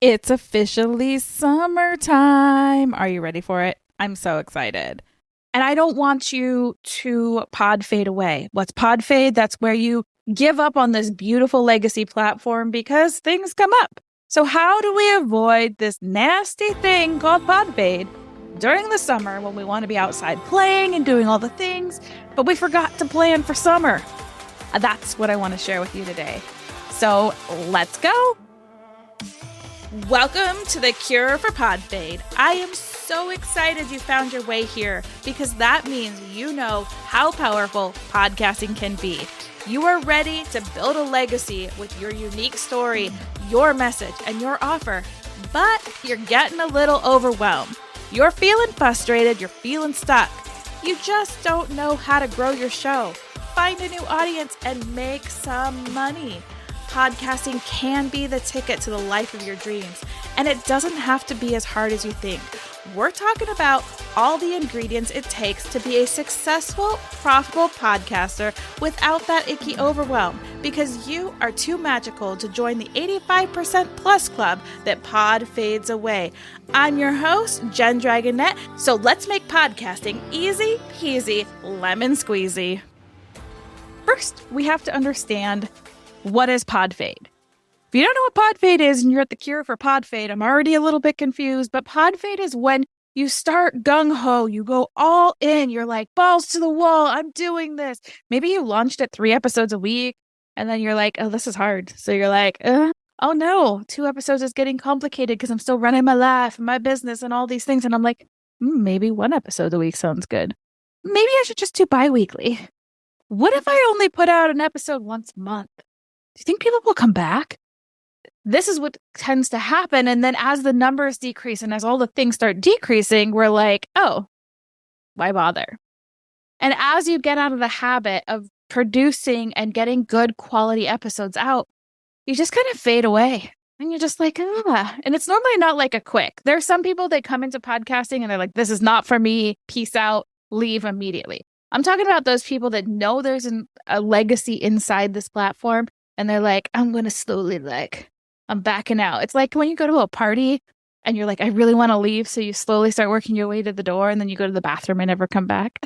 It's officially summertime. Are you ready for it? I'm so excited. And I don't want you to pod fade away. What's pod fade? That's where you give up on this beautiful legacy platform because things come up. So how do we avoid this nasty thing called pod fade during the summer when we want to be outside playing and doing all the things, but we forgot to plan for summer? That's what I want to share with you today. So let's go. Welcome to the Cure for podFade. I am so excited you found your way here because that means you know how powerful podcasting can be. You are ready to build a legacy with your unique story, your message, and your offer, but you're getting a little overwhelmed. You're feeling frustrated, you're feeling stuck. You just don't know how to grow your show, find a new audience, and make some money. Podcasting can be the ticket to the life of your dreams, and it doesn't have to be as hard as you think. We're talking about all the ingredients it takes to be a successful, profitable podcaster without that icky overwhelm, because you are too magical to join the 85% plus club that pod fades away. I'm your host, Jen Dragonette, so let's make podcasting easy peasy lemon squeezy. First, we have to understand, what is podFade? If you don't know what podFade is and you're at the Cure for podFade, I'm already a little bit confused, but podFade is when you start gung-ho, you go all in, you're like, balls to the wall, I'm doing this. Maybe you launched at 3 episodes a week, and then you're like, oh, this is hard. So you're like, oh no, 2 episodes is getting complicated because I'm still running my life and my business and all these things. And I'm like, maybe 1 episode a week sounds good. Maybe I should just do bi-weekly. What if I only put out an episode once a month? Do you think people will come back? This is what tends to happen. And then as the numbers decrease and as all the things start decreasing, we're like, oh, why bother? And as you get out of the habit of producing and getting good quality episodes out, you just kind of fade away. And you're just like, And it's normally not like a quick. There are some people that come into podcasting and they're like, this is not for me. Peace out. Leave immediately. I'm talking about those people that know there's a legacy inside this platform. And they're like, I'm going to slowly, I'm backing out. It's like when you go to a party and you're like, I really want to leave. So you slowly start working your way to the door and then you go to the bathroom and never come back.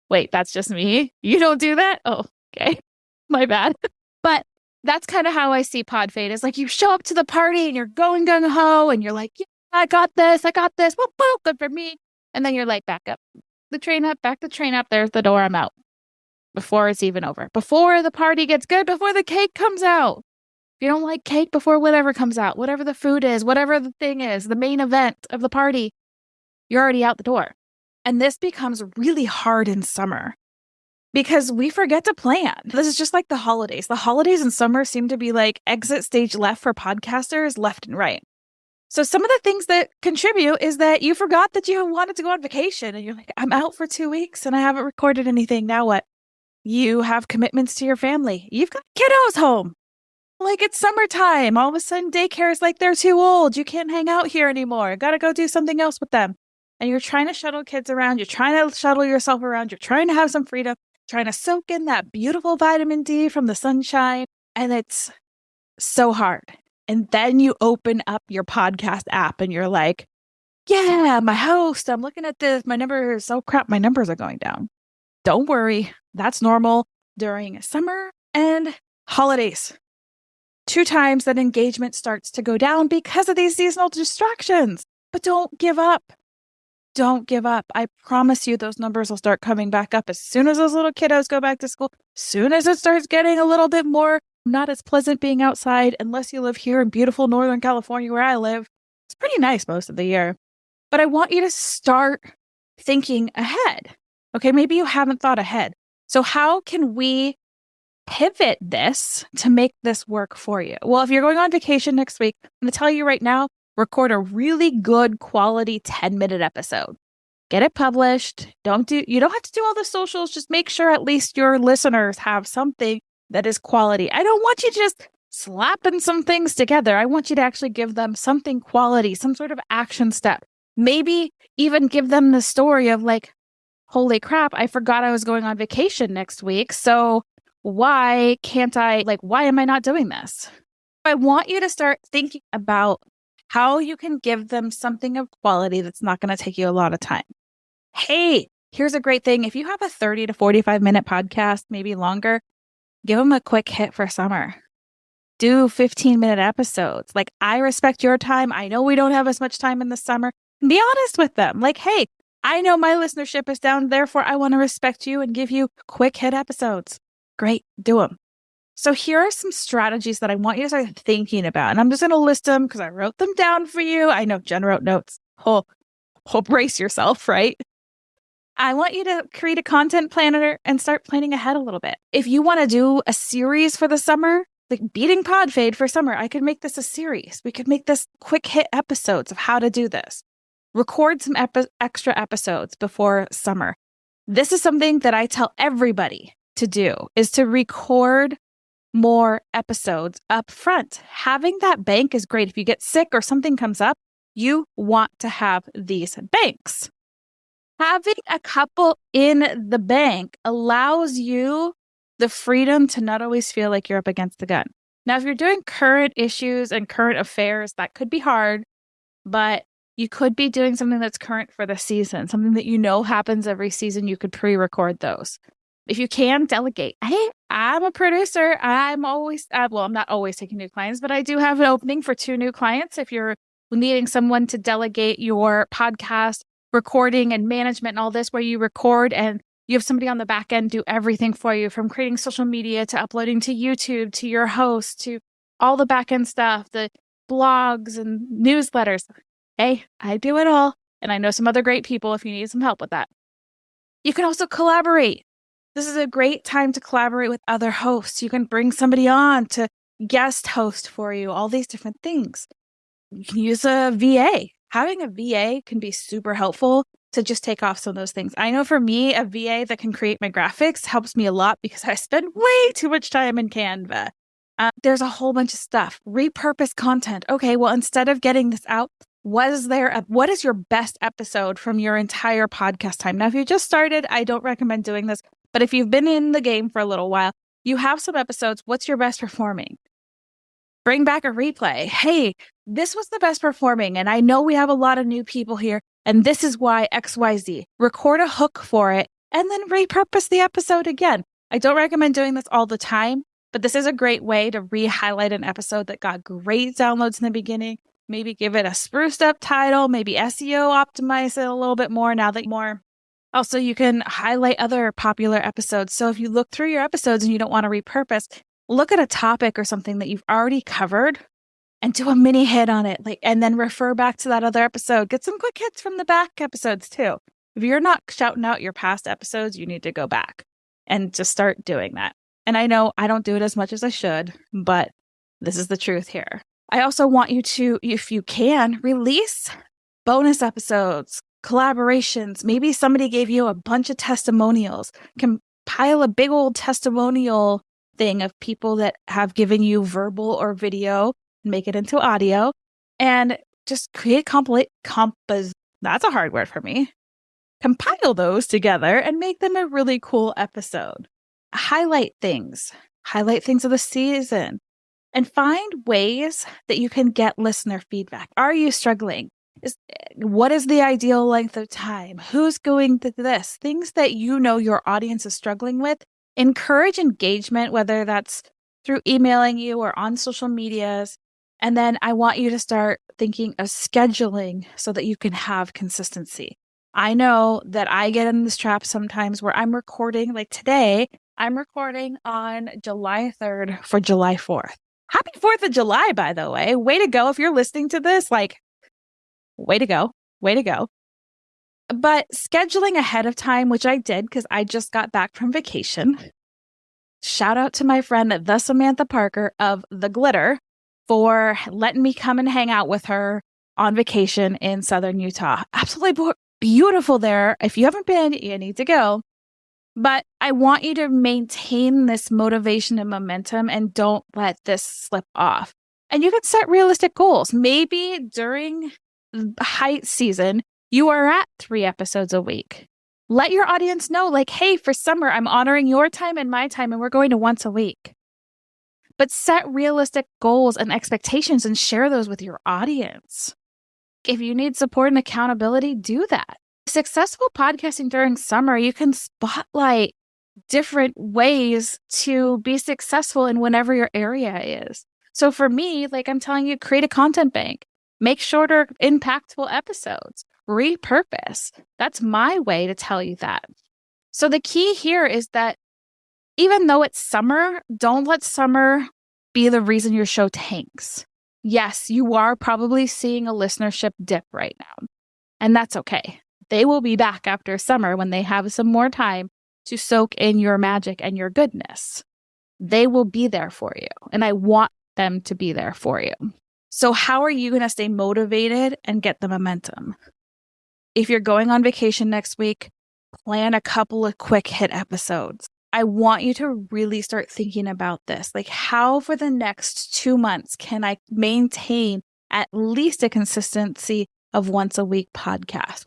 Wait, that's just me? You don't do that? Oh, okay. My bad. But that's kind of how I see podFade. It's like you show up to the party and you're going gung-ho and you're like, yeah, I got this. Whoop, whoop, good for me. And then you're like, back the train up. There's the door. I'm out. Before it's even over, before the party gets good, before the cake comes out. If you don't like cake, before whatever comes out, whatever the food is, whatever the thing is, the main event of the party, you're already out the door. And this becomes really hard in summer because we forget to plan. This is just like the holidays. The holidays in summer seem to be like exit stage left for podcasters, left and right. So some of the things that contribute is that you forgot that you wanted to go on vacation and you're like, I'm out for 2 weeks and I haven't recorded anything. Now what? You have commitments to your family. You've got kiddos home. Like it's summertime. All of a sudden daycare is like, they're too old. You can't hang out here anymore. Got to go do something else with them. And you're trying to shuttle kids around. You're trying to shuttle yourself around. You're trying to have some freedom, trying to soak in that beautiful vitamin D from the sunshine. And it's so hard. And then you open up your podcast app and you're like, yeah, my host, I'm looking at this. My numbers, oh crap, my numbers are going down. Don't worry. That's normal during summer and holidays. 2 times that engagement starts to go down because of these seasonal distractions. But don't give up. Don't give up. I promise you those numbers will start coming back up as soon as those little kiddos go back to school. Soon as it starts getting a little bit more not as pleasant being outside, unless you live here in beautiful Northern California where I live. It's pretty nice most of the year. But I want you to start thinking ahead. Okay, maybe you haven't thought ahead. So how can we pivot this to make this work for you? Well, if you're going on vacation next week, I'm going to tell you right now, record a really good quality 10-minute episode. Get it published. You don't have to do all the socials. Just make sure at least your listeners have something that is quality. I don't want you just slapping some things together. I want you to actually give them something quality, some sort of action step. Maybe even give them the story of like, holy crap, I forgot I was going on vacation next week. So why am I not doing this? I want you to start thinking about how you can give them something of quality that's not going to take you a lot of time. Hey, here's a great thing. If you have a 30 to 45-minute podcast, maybe longer, give them a quick hit for summer. Do 15-minute episodes. Like, I respect your time. I know we don't have as much time in the summer. Be honest with them. Like, hey, I know my listenership is down, therefore I want to respect you and give you quick hit episodes. Great, do them. So here are some strategies that I want you to start thinking about. And I'm just going to list them because I wrote them down for you. I know Jen wrote notes. Oh, brace yourself, right? I want you to create a content planner and start planning ahead a little bit. If you want to do a series for the summer, like beating podFade for summer, I could make this a series. We could make this quick hit episodes of how to do this. Record some extra episodes before summer. This is something that I tell everybody to do, is to record more episodes up front. Having that bank is great. If you get sick or something comes up, you want to have these banks. Having a couple in the bank allows you the freedom to not always feel like you're up against the gun. Now, if you're doing current issues and current affairs, that could be hard, but you could be doing something that's current for the season, something that you know happens every season. You could pre-record those. If you can, delegate. Hey, I'm a producer. I'm not always taking new clients, but I do have an opening for 2 new clients. If you're needing someone to delegate your podcast recording and management and all this, where you record and you have somebody on the back end do everything for you, from creating social media to uploading to YouTube, to your host, to all the back end stuff, the blogs and newsletters. Hey, I do it all. And I know some other great people if you need some help with that. You can also collaborate. This is a great time to collaborate with other hosts. You can bring somebody on to guest host for you, all these different things. You can use a VA. Having a VA can be super helpful to just take off some of those things. I know for me, a VA that can create my graphics helps me a lot because I spend way too much time in Canva. There's a whole bunch of stuff. Repurpose content. Okay, well, instead of getting this out, what is your best episode from your entire podcast time? Now, if you just started, I don't recommend doing this. But if you've been in the game for a little while, you have some episodes. What's your best performing? Bring back a replay. Hey, this was the best performing, and I know we have a lot of new people here, and this is why XYZ. Record a hook for it, and then repurpose the episode again. I don't recommend doing this all the time, but this is a great way to re-highlight an episode that got great downloads in the beginning. Maybe give it a spruced up title, maybe SEO optimize it a little bit more now that more. Also, you can highlight other popular episodes. So if you look through your episodes and you don't want to repurpose, look at a topic or something that you've already covered and do a mini hit on it, and then refer back to that other episode. Get some quick hits from the back episodes too. If you're not shouting out your past episodes, you need to go back and just start doing that. And I know I don't do it as much as I should, but this is the truth here. I also want you to, if you can, release bonus episodes, collaborations. Maybe somebody gave you a bunch of testimonials. Compile a big old testimonial thing of people that have given you verbal or video, make it into audio, and just create that's a hard word for me. Compile those together and make them a really cool episode. Highlight things of the season, and find ways that you can get listener feedback. Are you struggling? What is the ideal length of time? Who's going to this? Things that you know your audience is struggling with. Encourage engagement, whether that's through emailing you or on social medias. And then I want you to start thinking of scheduling so that you can have consistency. I know that I get in this trap sometimes where I'm recording, like today, I'm recording on July 3rd for July 4th. Happy 4th of July, by the way. Way to go. If you're listening to this, way to go. Way to go. But scheduling ahead of time, which I did because I just got back from vacation. Shout out to my friend, the Samantha Parker of The Glitter, for letting me come and hang out with her on vacation in Southern Utah. Absolutely beautiful there. If you haven't been, you need to go. But I want you to maintain this motivation and momentum and don't let this slip off. And you can set realistic goals. Maybe during height season, you are at 3 episodes a week. Let your audience know, hey, for summer, I'm honoring your time and my time, and we're going to once a week. but set realistic goals and expectations and share those with your audience. If you need support and accountability, do that. Successful podcasting during summer, you can spotlight different ways to be successful in whatever your area is. So for me, like I'm telling you, create a content bank, make shorter, impactful episodes, repurpose. That's my way to tell you that. So the key here is that even though it's summer, don't let summer be the reason your show tanks. Yes, you are probably seeing a listenership dip right now, and that's okay. They will be back after summer when they have some more time to soak in your magic and your goodness. They will be there for you, and I want them to be there for you. So how are you going to stay motivated and get the momentum? If you're going on vacation next week, plan a couple of quick hit episodes. I want you to really start thinking about this. Like, how for the next 2 months can I maintain at least a consistency of once a week podcast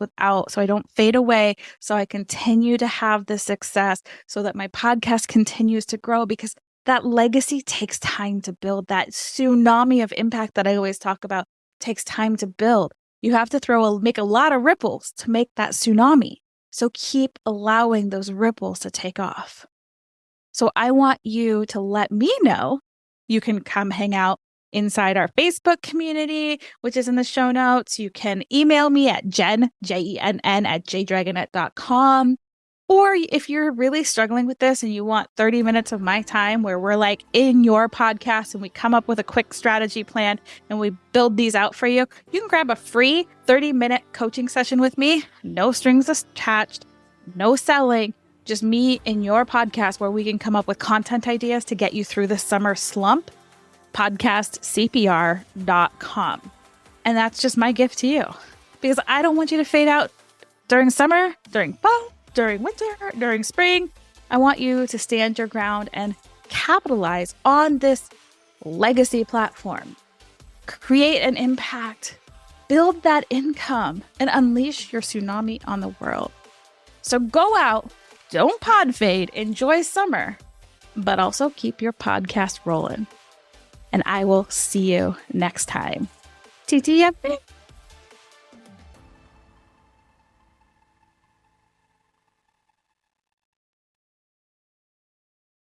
so I don't fade away, so I continue to have the success, so that my podcast continues to grow, because that legacy takes time to build. That tsunami of impact that I always talk about takes time to build. You have to make a lot of ripples to make that tsunami. So keep allowing those ripples to take off. So I want you to let me know. You can come hang out inside our Facebook community, which is in the show notes. You can email me at Jenn, Jenn, at jdragonette.com. Or if you're really struggling with this and you want 30 minutes of my time where we're like in your podcast and we come up with a quick strategy plan and we build these out for you, you can grab a free 30-minute coaching session with me. No strings attached, no selling, just me in your podcast where we can come up with content ideas to get you through the summer slump. podcastcpr.com. And that's just my gift to you, because I don't want you to fade out during summer, during fall, during winter, during spring. I want you to stand your ground and capitalize on this legacy platform. Create an impact, build that income, and unleash your tsunami on the world. So go out, don't podFade, enjoy summer, but also keep your podcast rolling. And I will see you next time. TTFN.